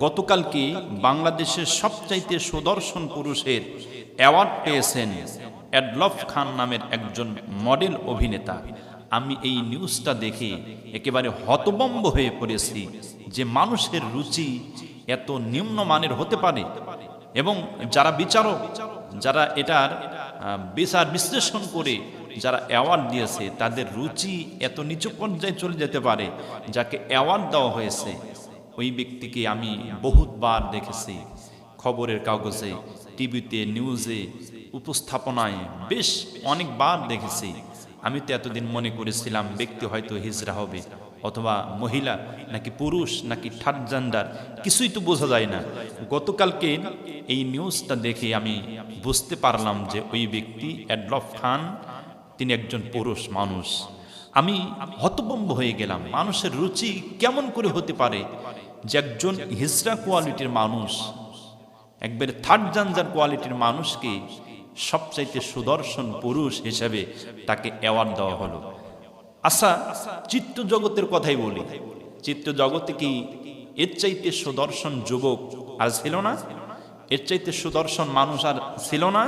গতকালকে বাংলাদেশের সবচাইতে সুদর্শন পুরুষের অ্যাওয়ার্ড পেয়েছেন অ্যাডলফ খান নামের একজন মডেল অভিনেতা। আমি এই নিউজটা দেখে একেবারে হতভম্ব হয়ে পড়েছি যে মানুষের রুচি এত নিম্নমানের হতে পারে, এবং যারা বিচারক, যারা এটার বিচার বিশ্লেষণ করে যারা অ্যাওয়ার্ড দিয়েছে তাদের রুচি এত নিচু পর্যায়ে চলে যেতে পারে। যাকে অ্যাওয়ার্ড দেওয়া হয়েছে ওই ব্যক্তিকে আমি বহুতবার দেখেছি, খবরের কাগজে, টিভিতে, নিউজে, উপস্থাপনায় বেশ অনেকবার দেখেছি। আমি তো এতদিন মনে করেছিলাম ব্যক্তি হয়তো হিজড়া হবে, অথবা মহিলা নাকি পুরুষ নাকি থার্ড জেন্ডার, কিছুই তো বোঝা যায় না। গতকালকে এই নিউজটা দেখে আমি বুঝতে পারলাম যে ওই ব্যক্তি অ্যাডলফ খান, তিনি একজন পুরুষ মানুষ। আমি হতভম্ব হয়ে গেলাম, মানুষের রুচি কেমন করে হতে পারে যে একজন হিজড়া কোয়ালিটির মানুষ, একবারে থার্ড জেন্ডার কোয়ালিটির মানুষকে সবচাইতে সুদর্শন পুরুষ হিসেবে তাকে অ্যাওয়ার্ড দেওয়া হলো। আচ্ছা, চিত্র জগতের কথাই বলি, চিত্র জগতে কি এর চাইতে সুদর্শন যুবক আর ছিল না? এর চাইতে সুদর্শন মানুষ আর ছিল না?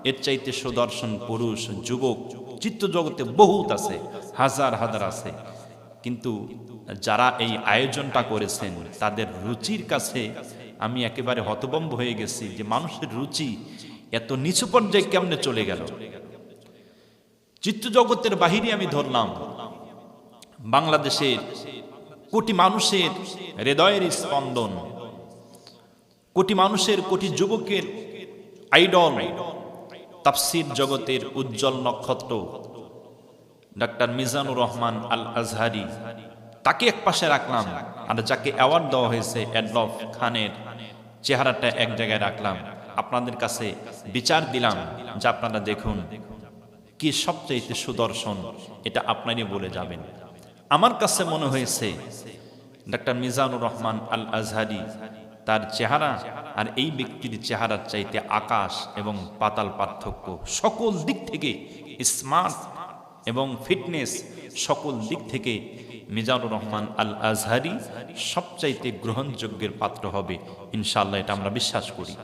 এর চাইতে সুদর্শন পুরুষ যুবক চিত্র জগতে বহুত আছে, হাজার হাজার আছে। কিন্তু যারা এই আয়োজনটা করেছেন তাদের রুচির কাছে আমি একেবারে হতভম্ব হয়ে গেছি যে মানুষের রুচি এত নিচু পর্যায়ে কেমনে চলে গেল। চিত্র জগতের বাহিরে আমি ধরলাম বাংলাদেশের কোটি মানুষের হৃদয়ের স্পন্দন, কোটি মানুষের, কোটি যুবকের আইডল, তাফসীর জগতের উজ্জ্বল নক্ষত্র ডাক্তার মিজানুর রহমান আল আজহারি, তাকে এক পাশে রাখলাম, আর যাকে অ্যাওয়ার্ড দেওয়া হয়েছে অ্যাডলফ খানের চেহারাটা এক জায়গায় রাখলাম। আপনাদের কাছে বিচার দিলাম যে আপনারা দেখুন কি সবচেয়ে সুদর্শন, এটা আপনারই বলে যাবেন। আমার কাছে মনে হয়েছে ডাক্তার মিজানুর রহমান আল আজহারি, তার চেহারা আর এই ব্যক্তির চেহারার চাইতে আকাশ এবং পাতাল পার্থক্য। সকল দিক থেকে স্মার্ট এবং ফিটনেস, সকল দিক থেকে মিজানুর রহমান আল আজহারি সবচাইতে গ্রহণযোগ্যের পাত্র হবে ইনশাআল্লাহ, এটা আমরা বিশ্বাস করি।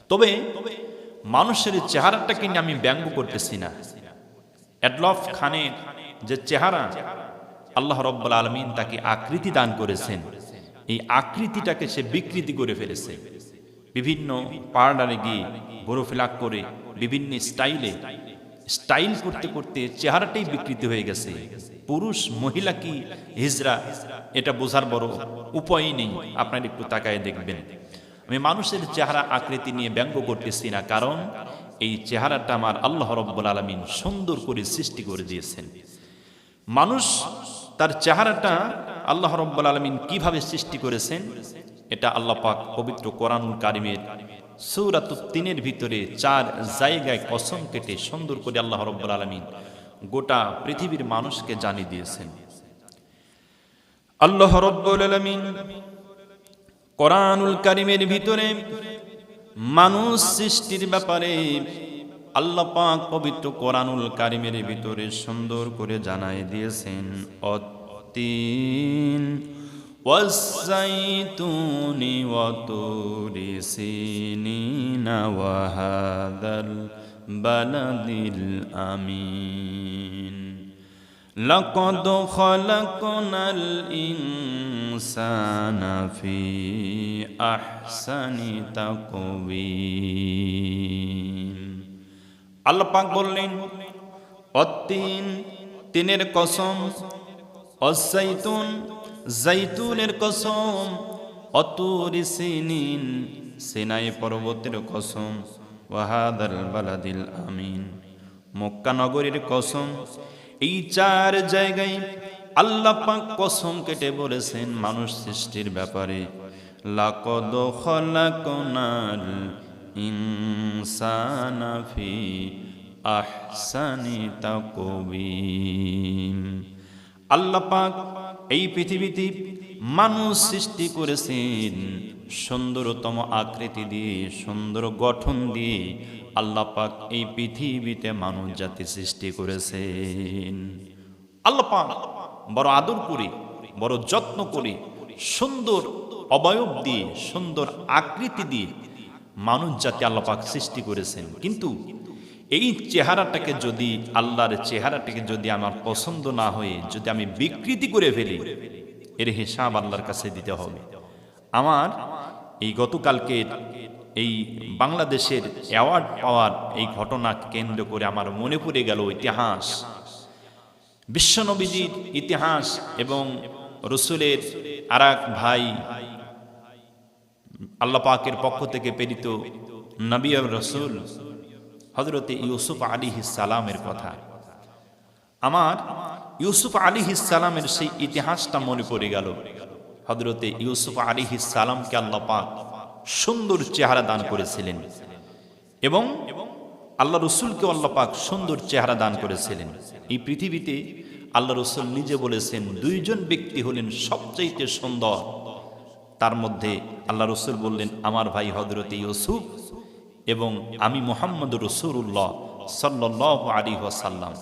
তবে মানুষের চেহারাটাকে নিয়ে আমি ব্যঙ্গ করতেছি না। অ্যাডলফ খানের যে চেহারা, আল্লাহ রাব্বুল আলামিন তাকে আকৃতি দান করেছেন, এই আকৃতিটাকে সে বিকৃতি করে ফেলেছে। বিভিন্ন পার্লারে গিয়ে বরফিলাক করে বিভিন্ন স্টাইল করতে করতে চেহারাটাই বিকৃতি হয়ে গেছে। পুরুষ মহিলা কি হিজড়া এটা বোঝার বড় উপায় নেই। আপনারা একটু তাকায় দেখবেন। আমি মানুষের চেহারা আকৃতি নিয়ে ব্যঙ্গ করতেছি না, কারণ এই চেহারাটা আমার আল্লাহ রাব্বুল আলামিন সুন্দর করে সৃষ্টি করে দিয়েছেন। মানুষ তার চেহারাটা আল্লাহ রাব্বুল আলামিন কিভাবে সৃষ্টি করেছেন এটা আল্লাহ পাক পবিত্র কোরআনুল কারীমের সূরাতুত তিনের ভিতরে 4 জায়গায় কসম কেটে সুন্দর করে আল্লাহ রাব্বুল আলামিন গোটা পৃথিবীর মানুষকে জানিয়ে দিয়েছেন। আল্লাহ রাব্বুল আলামিন কোরআনুল কারীমের ভিতরে মানুষ সৃষ্টির ব্যাপারে আল্লাহ পাক পবিত্র কোরআনুল কারীমের ভিতরে সুন্দর করে জানায় দিয়েছেন। অত্তিন ওয়াস-সাইতুনি ওয়া তুরি সিনিনা ওয়া হাযাল বালাদিল আমিন লাকাদ খালাকনাল ইনসানা ফি আহসানি তাকওয়িম। আল্লাহ পাক বললেন অত্তিন, তিনের কসম, অস-সাইতুন, জাইতুনের কসম, অতুরি সিনিন, সিনাই পর্বতের কসম, ওয়া হাযাল বালাদিল আমিন, মক্কা নগরীর কসম। এই 4 জায়গায় আল্লাহ পাক কসম কেটে বলেছেন মানুষ সৃষ্টির ব্যাপারে। লাকাদ খালাকনাল ইনসানা ফি আহসানি তাকওয়িম। আল্লাহ পাক এই পৃথিবীতে মানুষ সৃষ্টি করেছেন সুন্দরতম আকৃতি দিয়ে, সুন্দর গঠন দিয়ে। আল্লাহ পাক এই পৃথিবীতে মানব জাতি সৃষ্টি করেছেন। আল্লাহ পাক বড় আদর করে, বড় যত্ন করে, সুন্দর অবয়ব দিয়ে, সুন্দর আকৃতি দিয়ে মানুষ জাতি আল্লাহ পাক সৃষ্টি করেছেন। কিন্তু এই চেহারাটাকে যদি, আল্লাহর চেহারাটাকে যদি আমার পছন্দ না হয়ে যদি আমি বিকৃতি করে ফেলি, এর হিসাব আল্লাহর কাছে দিতে হবে। আমার এই গতকালকে এই বাংলাদেশের অ্যাওয়ার্ড পাওয়ার এই ঘটনা কেন্দ্র করে আমার মনে পড়ে গেল ইতিহাস, বিশ্বনবীজির ইতিহাস এবং রসুলের আরেক ভাই আল্লাহ পাকের পক্ষ থেকে প্রেরিত নবী আর রসুল হযরতে ইউসুফ আলাইহিস সালামের কথা। আমার ইউসুফ আলাইহিস সালামের সেই ইতিহাসটা মনে পড়ে গেল। হযরতে ইউসুফ আলাইহিস সালামকে আল্লাহ পাক সুন্দর চেহারা দান করেছিলেন এবং আল্লাহ রসুলকে আল্লাহ পাক সুন্দর চেহারা দান করেছিলেন। এই পৃথিবীতে আল্লাহ রসুল নিজে বলেছেন দুইজন ব্যক্তি হলেন সবচাইতে সুন্দর। তার মধ্যে আল্লাহ রসুল বললেন আমার ভাই হযরতে ইউসুফ এবং আমি মুহাম্মদ রাসূলুল্লাহ সাল্লাল্লাহু আলাইহি ওয়াসাল্লাম।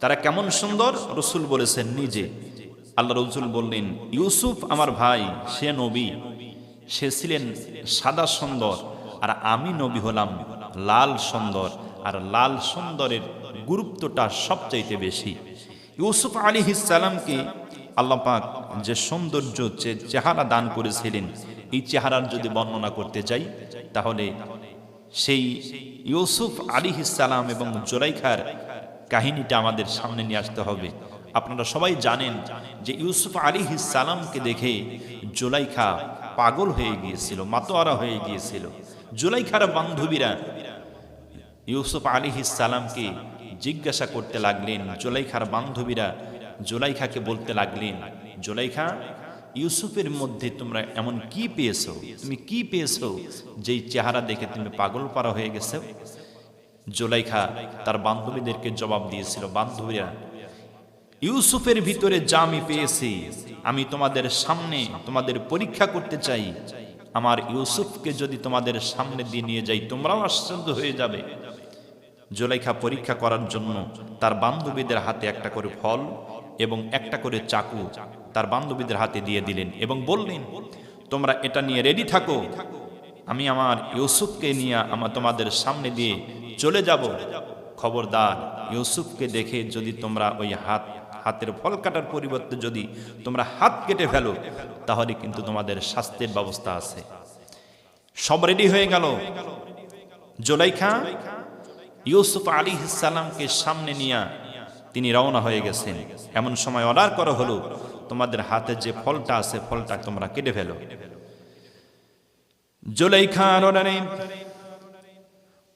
তারা কেমন সুন্দর রসুল বলেছেন নিজে। আল্লাহ রসুল বললেন ইউসুফ আমার ভাই, সে নবী, সে ছিলেন সাদা সুন্দর, আর আমি নবী হলাম লাল সুন্দর, আর লাল সুন্দরের গুরুত্বটা সবচাইতে বেশি। ইউসুফ আলাইহিস সালামকে আল্লাহ পাক যে সৌন্দর্য চেহারা দান করেছিলেন, এই চেহারার যদি বর্ণনা করতে যাই তাহলে সেই ইউসুফ আলাইহিস সালাম এবং জুলাইখার কাহিনীটা আমাদের সামনে নিয়ে আসতে হবে। আপনারা সবাই জানেন যে ইউসুফ আলাইহিস সালামকে দেখে জুলাইখা পাগল হয়ে গিয়েছিল, মাতোয়ারা হয়ে গিয়েছিল। জুলাইখার বান্ধবীরা ইউসুফ আলাইহিস সালামকে জিজ্ঞাসা করতে লাগলেন, জুলাইখার বান্ধবীরা জুলাইখাকে বলতে লাগলেন, জুলাইখা ইউসুফের মধ্যে তোমরা এমন কি পেয়েছো, তুমি কি পেয়েছো যেই চেহারা দেখে তুমি পাগল পারা হয়ে গেছো? জুলাইখা তার বান্ধবীদেরকে জবাব দিয়েছিল, বান্ধবীরা ইউসুফের ভিতরে যা আমি পেয়েছি আমি তোমাদের সামনে তোমাদের পরীক্ষা করতে চাই। আমার ইউসুফকে যদি তোমাদের সামনে দিয়ে নিয়ে যাই তোমরাও আশ্চর্য হয়ে যাবে। জুলাইখা পরীক্ষা করার জন্য তার বান্ধবীদের হাতে একটা করে ফল এবং একটা করে চাকু তার বান্ধবীদের হাতে দিয়ে দিলেন এবং বললেন তোমরা এটা নিয়ে রেডি থাকো, আমি আমার ইউসুফকে নিয়ে তোমাদের সামনে দিয়ে চলে যাব। খবরদার ইউসুফকে দেখে যদি তোমরা ওই হাতের ফল কাটার পরিবর্তে যদি তোমরা হাত কেটে ফেলো তাহলে কিন্তু তোমাদের শাস্তির ব্যবস্থা আছে। সব রেডি হয়ে গেল। জুলাইখা ইউসুফ আলাইহিস সালামকে সামনে নিয়ে তিনি রওনা হয়ে গেছেন। এমন সময় অর্ডার করা হলো তোমাদের হাতে যে ফলটা আছে ফলটা তোমরা কেটে ফেলো। জুলাইখার অর্ডারে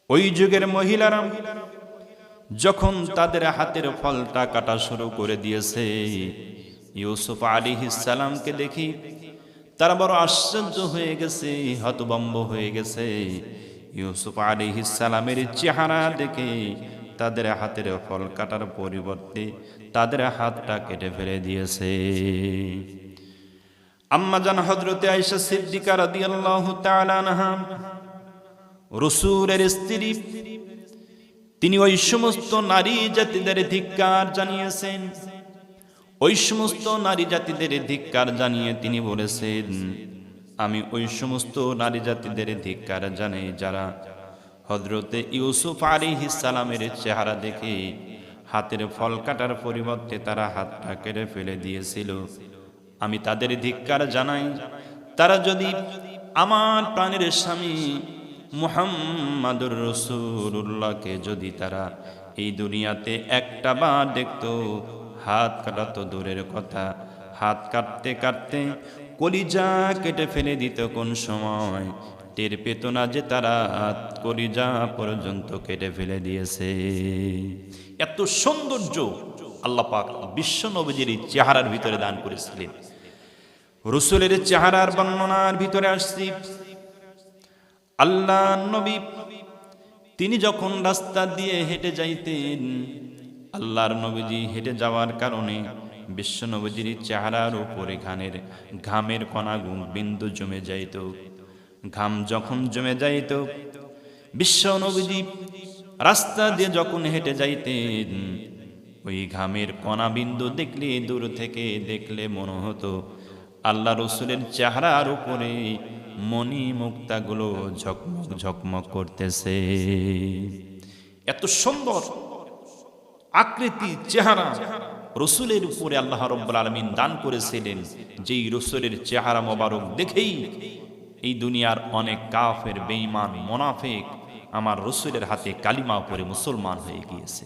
ওই যুগের মহিলারা যখন তাদের হাতের ফলটা কাটা শুরু করে দিয়েছে, ইউসুফ আলাইহিস সালামকে দেখি তারা বড় আশ্চর্য হয়ে গেছে, হতভম্ব হয়ে গেছে। ইউসুফ আলাইহিস সালামের চেহারা দেখে তাদের হাতের ফল কাটার পরিবর্তে তাদের হাতটা কেটে ফেলে দিয়েছে। আম্মা জান হযরতে আয়েশা সিদ্দিকা রাদিয়াল্লাহু তাআলা আনহা রাসূলের স্ত্রী, তিনি ওই সমস্ত নারী জাতিদের ধিক্কার জানিয়েছেন। ওই সমস্ত নারী জাতিদের ধিক্কার জানিয়ে তিনি বলেছেন আমি ওই সমস্ত নারী জাতিদের ধিক্কার জানাই যারা হযরতে ইউসুফ আলাইহিস সালামের চেহারা দেখে হাতের ফল কাটার পরিবর্তে তারা হাতটা কেটে ফেলে দিয়েছিল। আমি তাদের ধিক্কার জানাই, তারা যদি আমার প্রাণের স্বামী মুহাম্মাদুর রাসূলুল্লাহকে যদি তারা এই দুনিয়াতে একটা বার দেখতো, হাত কাটা তো দূরের কথা, হাত কাটতে কাটতে কলিজা কেটে ফেলে দিত। কোন সময় টের পেত না যে তারা কলিজা পর্যন্ত কেটে ফেলে দিয়েছে। এত সৌন্দর্য আল্লাহ পাক বিশ্ব নবীজির চেহারার ভিতরে দান করেছিলেন। রাসূলের চেহারার বর্ণনার ভিতরে আসছি, আল্লাহ নবী তিনি যখন রাস্তা দিয়ে হেঁটে যাইতেন, আল্লাহর নবীজি হেঁটে যাওয়ার কারণে বিশ্ব নবীজির চেহারার উপরে ঘামের কণা বিন্দু জমে যাইত। ঘাম যখন জমে যাইত, বিশ্ব নবীজি রাস্তা দিয়ে যখন হেঁটে যাইতেন, ওই ঘামের কণা বিন্দু দেখলে দূর থেকে দেখলে মনে হতো আল্লাহ রসুলের চেহারার উপরে মণি মুক্তাগুলো ঝকমক ঝকমক করতেছে। এত সুন্দর আকৃতি চেহারা রসুলের উপরে আল্লাহ রাব্বুল আলামিন দান করেছিলেন, যেই রসুলের চেহারা মোবারক দেখেই এই দুনিয়ার অনেক কাফের, বেঈমান, মুনাফিক আমার রসুলের হাতে কালিমা পড়ে মুসলমান হয়ে গিয়েছে।